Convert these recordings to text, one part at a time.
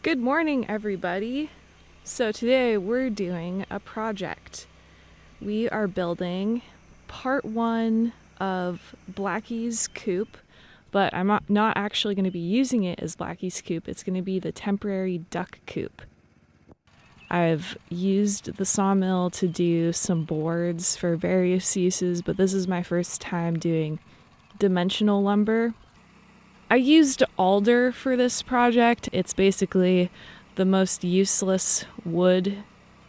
Good morning, everybody. So today we're doing a project. We are building part one of Blackie's coop, but I'm not actually going to be using it as Blackie's coop. It's going to be the temporary duck coop. I've used the sawmill to do some boards for various uses, but this is my first time doing dimensional lumber. I used alder for this project. It's basically the most useless wood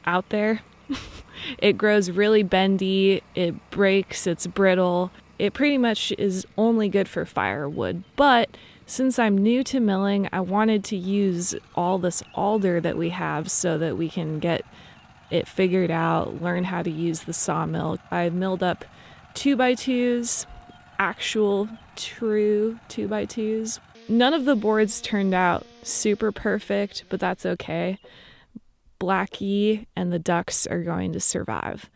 out there. It grows really bendy, it breaks, it's brittle. It pretty much is only good for firewood. But since I'm new to milling, I wanted to use all this alder that we have so that we can get it figured out, learn how to use the sawmill. I milled up 2x2s, actual true 2x2s. None of the boards turned out super perfect, but that's okay. Blackie and the ducks are going to survive.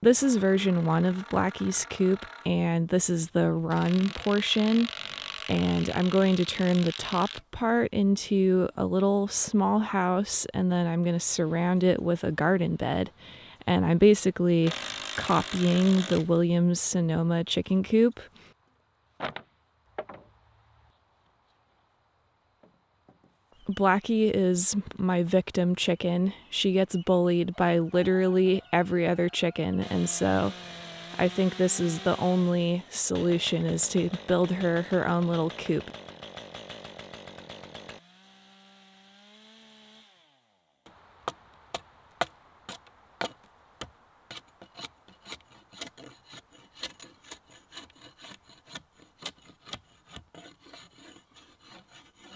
This is version 1 of Blackie's coop, and this is the run portion. And I'm going to turn the top part into a little small house, and then I'm going to surround it with a garden bed. And I'm basically copying the Williams-Sonoma chicken coop. Blackie is my victim chicken. She gets bullied by literally every other chicken, and so I think this is the only solution, is to build her own little coop.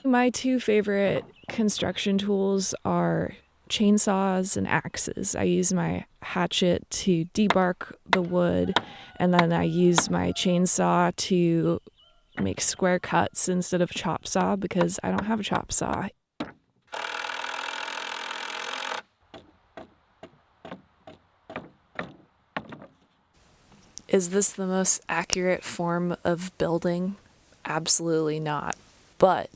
My two favorite construction tools are chainsaws and axes. I use my hatchet to debark the wood, and then I use my chainsaw to make square cuts instead of chop saw because I don't have a chop saw. Is this the most accurate form of building? Absolutely not. But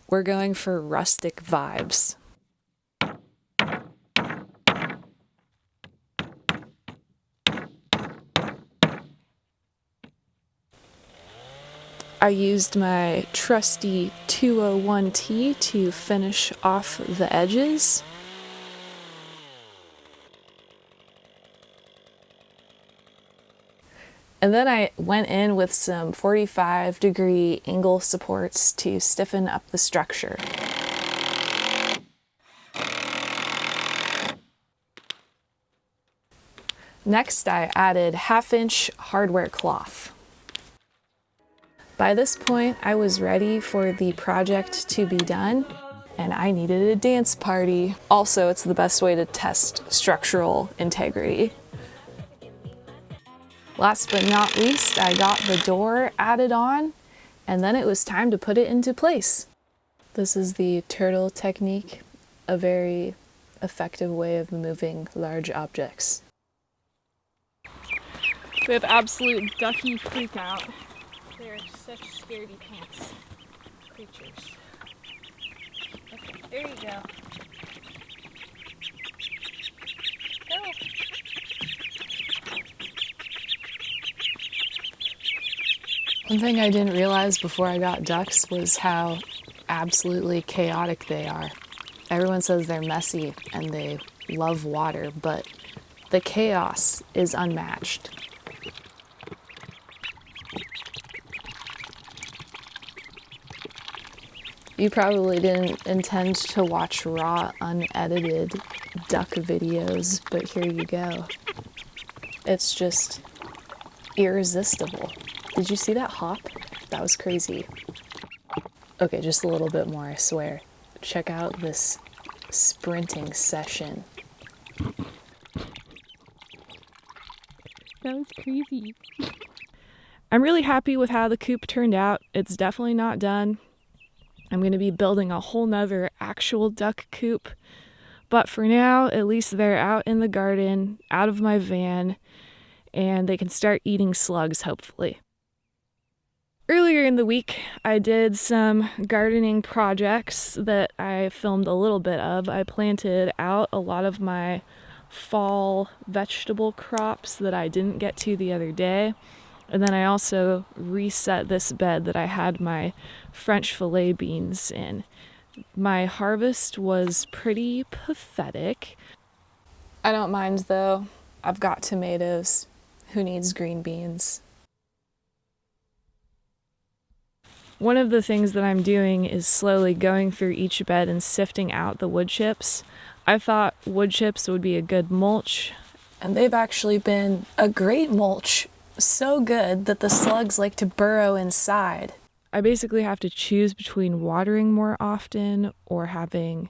we're going for rustic vibes. I used my trusty 201T to finish off the edges. And then I went in with some 45-degree angle supports to stiffen up the structure. Next, I added 1/2-inch hardware cloth. By this point, I was ready for the project to be done, and I needed a dance party. Also, it's the best way to test structural integrity. Last but not least, I got the door added on, and then it was time to put it into place. This is the turtle technique, a very effective way of moving large objects. We have absolute ducky freak out. They're such scaredy pants creatures. Okay, there you go. Go. One thing I didn't realize before I got ducks was how absolutely chaotic they are. Everyone says they're messy and they love water, but the chaos is unmatched. You probably didn't intend to watch raw, unedited duck videos, but here you go. It's just irresistible. Did you see that hop? That was crazy. Okay, just a little bit more, I swear. Check out this sprinting session. That was crazy. I'm really happy with how the coop turned out. It's definitely not done. I'm going to be building a whole nother actual duck coop. But for now, at least they're out in the garden, out of my van, and they can start eating slugs, hopefully. Earlier in the week, I did some gardening projects that I filmed a little bit of. I planted out a lot of my fall vegetable crops that I didn't get to the other day. And then I also reset this bed that I had my French fillet beans in. My harvest was pretty pathetic. I don't mind though. I've got tomatoes. Who needs green beans? One of the things that I'm doing is slowly going through each bed and sifting out the wood chips. I thought wood chips would be a good mulch, and they've actually been a great mulch. So good that the slugs like to burrow inside. I basically have to choose between watering more often or having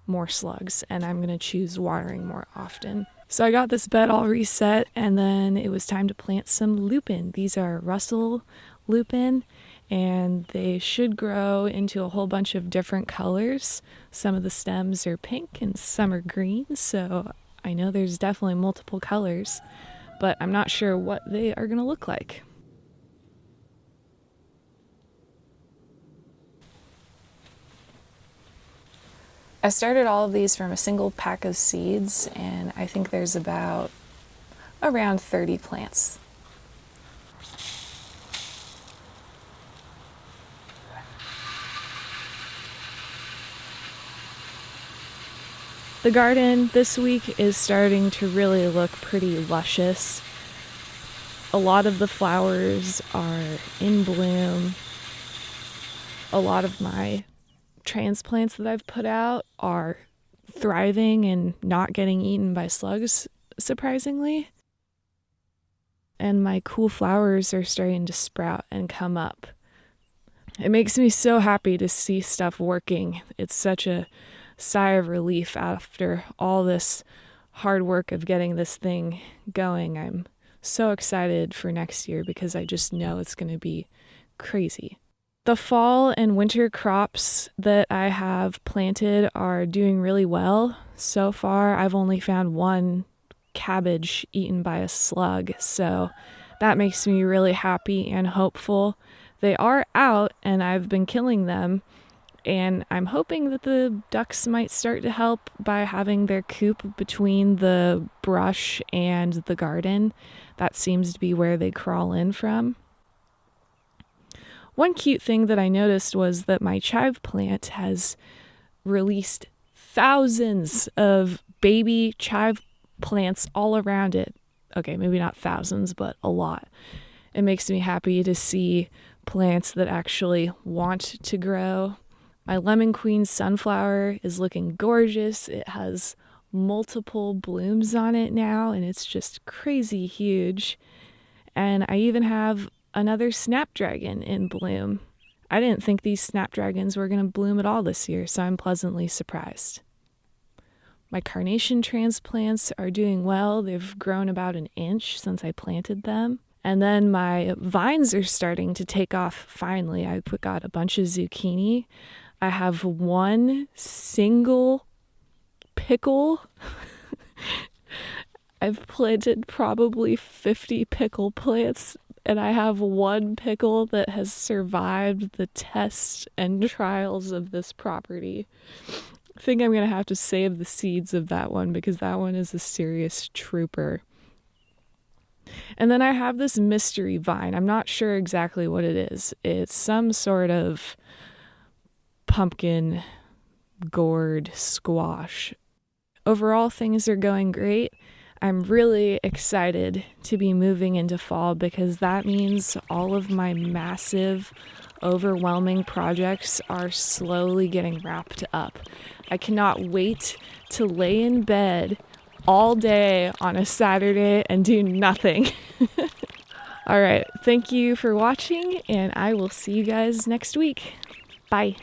more slugs, and I'm going to choose watering more often. So I got this bed all reset, and then it was time to plant some lupin. These are Russell lupin, and they should grow into a whole bunch of different colors. Some of the stems are pink and some are green, so I know there's definitely multiple colors, but I'm not sure what they are going to look like. I started all of these from a single pack of seeds, and I think there's around 30 plants. The garden this week is starting to really look pretty luscious. A lot of the flowers are in bloom. A lot of my transplants that I've put out are thriving and not getting eaten by slugs, surprisingly. And my cool flowers are starting to sprout and come up. It makes me so happy to see stuff working. It's such a sigh of relief after all this hard work of getting this thing going. I'm so excited for next year because I just know it's going to be crazy. The fall and winter crops that I have planted are doing really well. So far, I've only found one cabbage eaten by a slug, so that makes me really happy and hopeful. They are out, and I've been killing them, and I'm hoping that the ducks might start to help by having their coop between the brush and the garden. That seems to be where they crawl in from. One cute thing that I noticed was that my chive plant has released thousands of baby chive plants all around it. Okay, maybe not thousands, but a lot. It makes me happy to see plants that actually want to grow. My lemon queen sunflower is looking gorgeous. It has multiple blooms on it now, and it's just crazy huge. And I even have another snapdragon in bloom. I didn't think these snapdragons were going to bloom at all this year, so I'm pleasantly surprised. My carnation transplants are doing well. They've grown about an inch since I planted them. And then my vines are starting to take off finally. I got a bunch of zucchini. I have one single pickle. I've planted probably 50 pickle plants, and I have one pickle that has survived the tests and trials of this property. I think I'm going to have to save the seeds of that one because that one is a serious trooper. And then I have this mystery vine. I'm not sure exactly what it is. It's some sort of pumpkin gourd squash. Overall, things are going great. I'm really excited to be moving into fall because that means all of my massive, overwhelming projects are slowly getting wrapped up. I cannot wait to lay in bed all day on a Saturday and do nothing. All right, thank you for watching, and I will see you guys next week. Bye.